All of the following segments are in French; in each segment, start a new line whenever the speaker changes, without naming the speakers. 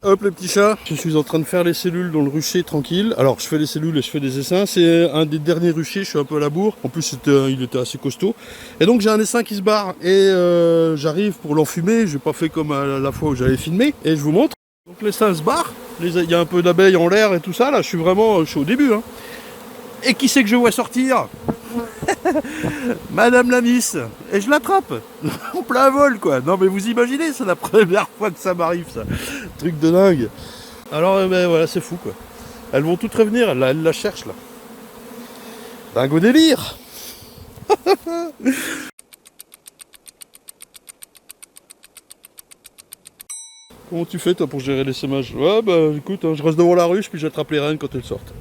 Hop les petits chats, je suis en train de faire les cellules dans le rucher tranquille. Alors je fais les cellules et je fais des essaims. C'est un des derniers ruchers, je suis un peu à la bourre. En plus il était assez costaud. Et donc j'ai un essaim qui se barre et j'arrive pour l'enfumer. J'ai pas fait comme à la fois où j'avais filmé. Et je vous montre. Donc l'essaim se barre. Il y a un peu d'abeilles en l'air et tout ça. Là je suis au début. Hein. Et qui c'est que je vois sortir? Madame la Miss. Et je l'attrape. En plein vol quoi. Non mais vous imaginez, c'est la première fois que ça m'arrive ça. Truc de dingue. Alors ben, voilà, c'est fou quoi. Elles vont toutes revenir, elles la cherchent là. Dingo délire. Comment tu fais toi pour gérer les sémages? Ouais bah écoute, hein, je reste devant la ruche puis j'attrape les reines quand elles sortent.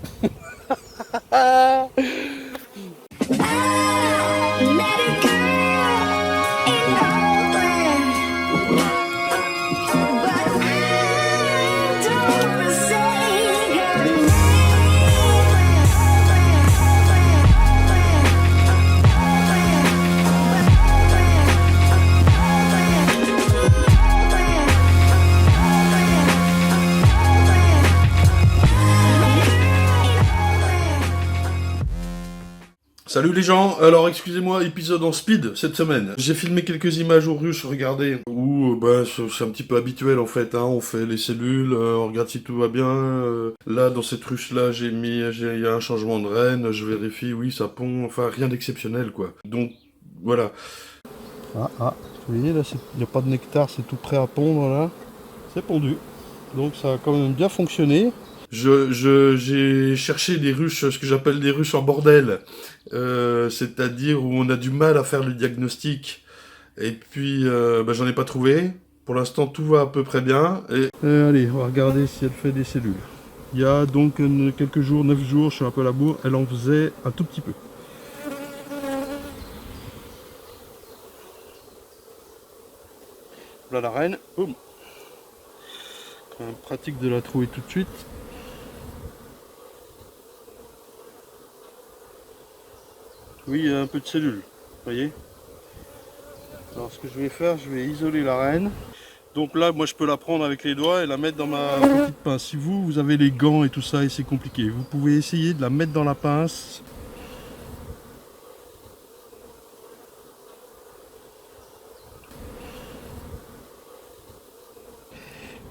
Salut les gens, alors excusez-moi, épisode en speed cette semaine. J'ai filmé quelques images aux ruches, regardez, où bah, c'est un petit peu habituel en fait, hein. On fait les cellules, on regarde si tout va bien. Là, dans cette ruche-là, il y a un changement de reine, je vérifie, oui, ça pond, enfin rien d'exceptionnel quoi. Donc, voilà. Vous voyez là, il n'y a pas de nectar, c'est tout prêt à pondre là. C'est pondu. Donc ça a quand même bien fonctionné. J'ai cherché des ruches, ce que j'appelle des ruches en bordel, c'est-à-dire où on a du mal à faire le diagnostic. Et puis, bah, j'en ai pas trouvé. Pour l'instant, tout va à peu près bien. Allez, on va regarder si elle fait des cellules. Il y a donc quelques jours, 9 jours, je suis un peu à la bourre, elle en faisait un tout petit peu. Voilà la reine. Boum. Quand même pratique de la trouver tout de suite. Oui, il y a un peu de cellules, voyez. Alors ce que je vais faire, je vais isoler la reine. Donc là, moi je peux la prendre avec les doigts et la mettre dans ma petite pince. Si vous avez les gants et tout ça et c'est compliqué, vous pouvez essayer de la mettre dans la pince.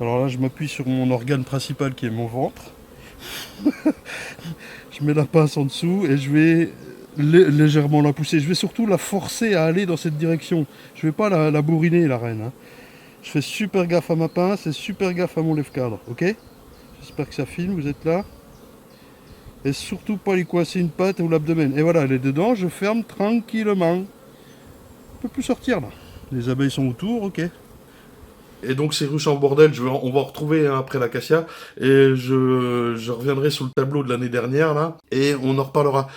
Alors là, je m'appuie sur mon organe principal qui est mon ventre. Je mets la pince en dessous et je vais légèrement la pousser. Je vais surtout la forcer à aller dans cette direction. Je vais pas la bourriner la reine. Hein. Je fais super gaffe à ma pince et super gaffe à mon lève-cadre, ok? J'espère que ça filme, vous êtes là. Et surtout pas lui coincer une patte ou l'abdomen. Et voilà, elle est dedans, je ferme tranquillement. On peut plus sortir là. Les abeilles sont autour, ok. Et donc ces ruches en bordel, on va en retrouver hein, après l'acacia. Et je reviendrai sur le tableau de l'année dernière là. Et on en reparlera.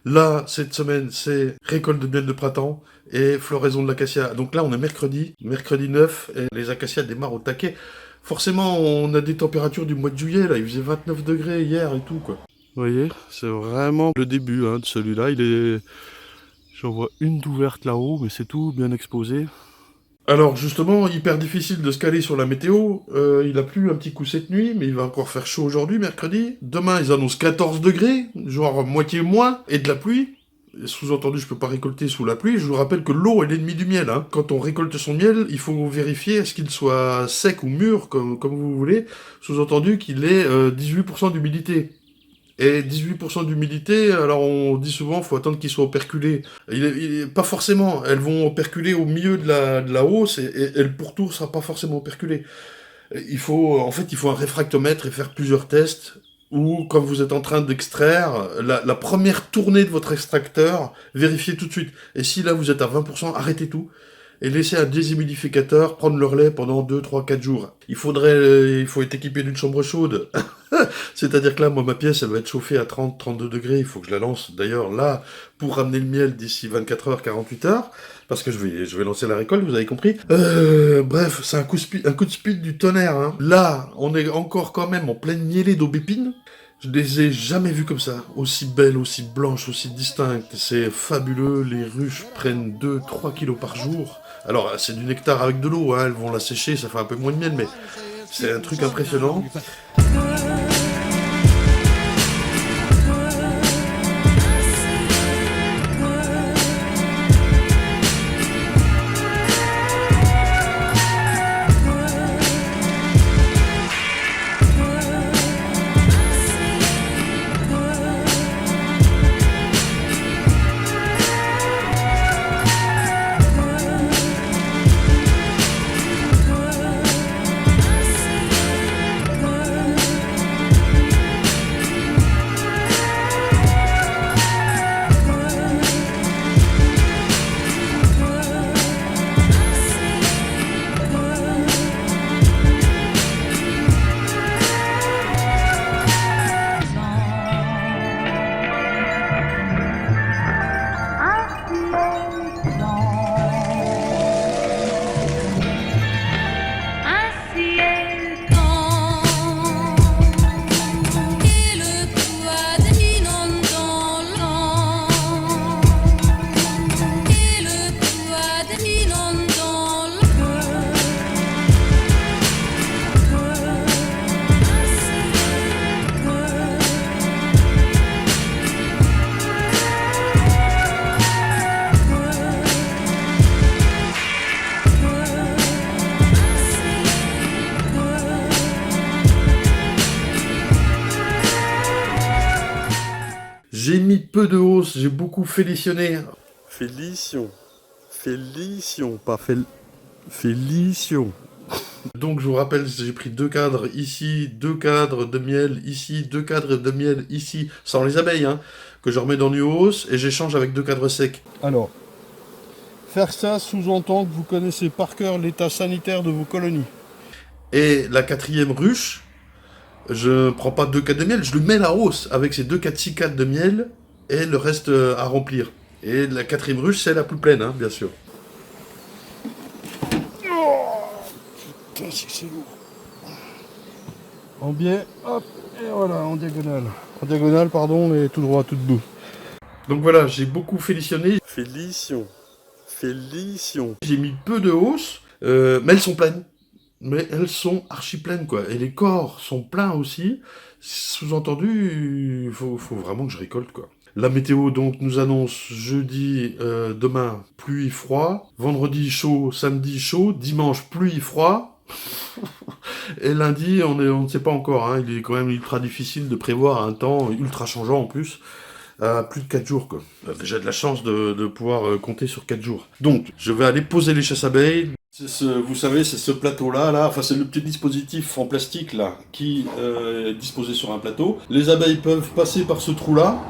Là, cette semaine, c'est récolte de miel de printemps et floraison de l'acacia. Donc là, on est mercredi 9, et les acacias démarrent au taquet. Forcément, on a des températures du mois de juillet, là, il faisait 29 degrés hier et tout, quoi. Vous voyez, c'est vraiment le début hein, de celui-là. J'en vois une d'ouverte là-haut, mais c'est tout bien exposé. Alors justement, hyper difficile de se caler sur la météo. Il a plu un petit coup cette nuit, mais il va encore faire chaud aujourd'hui, mercredi. Demain, ils annoncent 14 degrés, genre moitié moins, et de la pluie. Sous-entendu, je peux pas récolter sous la pluie. Je vous rappelle que l'eau est l'ennemi du miel. Hein. Quand on récolte son miel, il faut vérifier est-ce qu'il soit sec ou mûr, comme vous voulez. Sous-entendu qu'il ait 18% d'humidité. Et 18% d'humidité, alors on dit souvent faut attendre qu'il soit operculé. Pas forcément, elles vont operculer au milieu de la hausse et le pourtour sera pas forcément operculé. En fait, il faut un réfractomètre et faire plusieurs tests. Ou quand vous êtes en train d'extraire, la première tournée de votre extracteur, vérifiez tout de suite. Et si là vous êtes à 20%, arrêtez tout. Et laissez un déshumidificateur prendre le relais pendant 2, 3, 4 jours. Il faut être équipé d'une chambre chaude. C'est-à-dire que là, moi, ma pièce, elle va être chauffée à 30, 32 degrés. Il faut que je la lance, d'ailleurs, là, pour ramener le miel d'ici 24 heures, 48 heures. Parce que je vais lancer la récolte, vous avez compris. Bref, c'est un coup de speed du tonnerre. Hein. Là, on est encore quand même en pleine mielée d'aubépines. Je les ai jamais vues comme ça. Aussi belles, aussi blanches, aussi distinctes. C'est fabuleux. Les ruches prennent 2, 3 kilos par jour. Alors, c'est du nectar avec de l'eau, hein, elles vont la sécher, ça fait un peu moins de miel, mais C'est un truc impressionnant. J'ai mis peu de hausse, j'ai beaucoup félitionné. Félition. Félition, pas félition. Donc je vous rappelle, j'ai pris 2 cadres ici, 2 cadres de miel ici, 2 cadres de miel ici, sans les abeilles, hein, que je remets dans du hausse et j'échange avec 2 cadres secs. Alors, faire ça sous-entend que vous connaissez par cœur l'état sanitaire de vos colonies. Et la 4e ruche, je prends pas 2 cadres de miel, je lui mets la hausse avec ces 2, 4, 6 cadres de miel et le reste à remplir. Et la 4e ruche, c'est la plus pleine, hein, bien sûr. Putain, c'est lourd. En biais, hop, et voilà, en diagonale. En diagonale, pardon, et tout droit, tout debout. Donc voilà, j'ai beaucoup félitionné. Félition. Félition. J'ai mis peu de hausse, mais elles sont pleines. Mais elles sont archi pleines, quoi. Et les corps sont pleins aussi. Sous-entendu, il faut vraiment que je récolte, quoi. La météo, donc, nous annonce jeudi, demain, pluie, froid. Vendredi, chaud. Samedi, chaud. Dimanche, pluie, froid. Et lundi, on ne sait pas encore. Hein. Il est quand même ultra difficile de prévoir un temps ultra changeant, en plus. Plus de 4 jours, quoi. Déjà de la chance de pouvoir compter sur 4 jours. Donc, je vais aller poser les chasses abeilles. Vous savez, c'est ce plateau-là, enfin c'est le petit dispositif en plastique là, qui est disposé sur un plateau. Les abeilles peuvent passer par ce trou-là,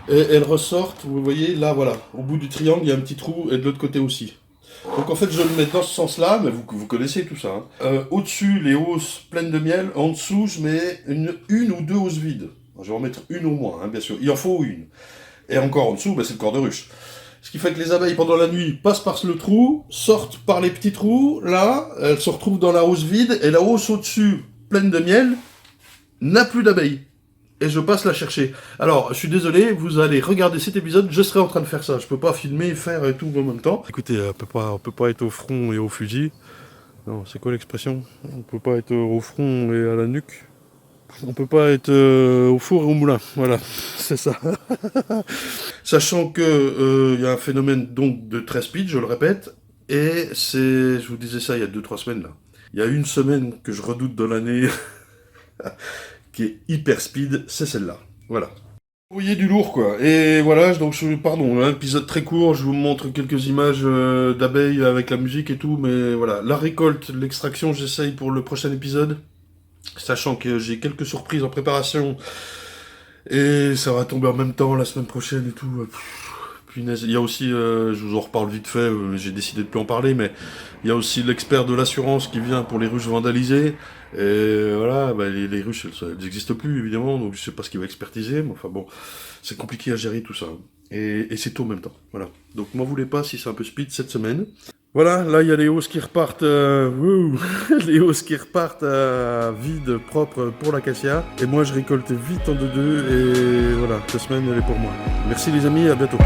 et elles ressortent, vous voyez, là voilà, au bout du triangle, il y a un petit trou, et de l'autre côté aussi. Donc en fait, je le mets dans ce sens-là, mais vous connaissez tout ça. Hein. Au-dessus, les hausses pleines de miel, en dessous, je mets une ou 2 hausses vides. Je vais en mettre une au moins, hein, bien sûr, il en faut une. Et encore en dessous, c'est le corps de ruche. Ce qui fait que les abeilles, pendant la nuit, passent par le trou, sortent par les petits trous, là, elles se retrouvent dans la hausse vide, et la hausse au-dessus, pleine de miel, n'a plus d'abeilles. Et je passe la chercher. Alors, je suis désolé, vous allez regarder cet épisode, je serai en train de faire ça. Je peux pas filmer, faire et tout en même temps. Écoutez, on peut pas être au front et au fusil. Non, c'est quoi l'expression? On peut pas être au front et à la nuque. On peut pas être au four et au moulin, voilà, c'est ça. Sachant que y a un phénomène donc de très speed, je le répète, et je vous disais ça il y a 2-3 semaines là. Il y a une semaine que je redoute dans l'année, qui est hyper speed, c'est celle-là, voilà. Vous voyez du lourd quoi, et voilà, donc pardon, un épisode très court, je vous montre quelques images d'abeilles avec la musique et tout, mais voilà, la récolte, l'extraction, j'essaye pour le prochain épisode. Sachant que j'ai quelques surprises en préparation et ça va tomber en même temps la semaine prochaine et tout. Punaise. Il y a aussi, je vous en reparle vite fait, j'ai décidé de plus en parler, mais il y a aussi l'expert de l'assurance qui vient pour les ruches vandalisées. Et voilà, les ruches, elles n'existent plus évidemment, donc je sais pas ce qu'il va expertiser, mais enfin bon, c'est compliqué à gérer tout ça. Et c'est tout en même temps, voilà. Donc m'en voulez pas si c'est un peu speed cette semaine. Voilà, là il y a les hausses qui repartent, les hausses qui repartent vides, propres pour l'acacia. Et moi je récolte vite en deux et voilà, cette semaine elle est pour moi. Merci les amis, à bientôt.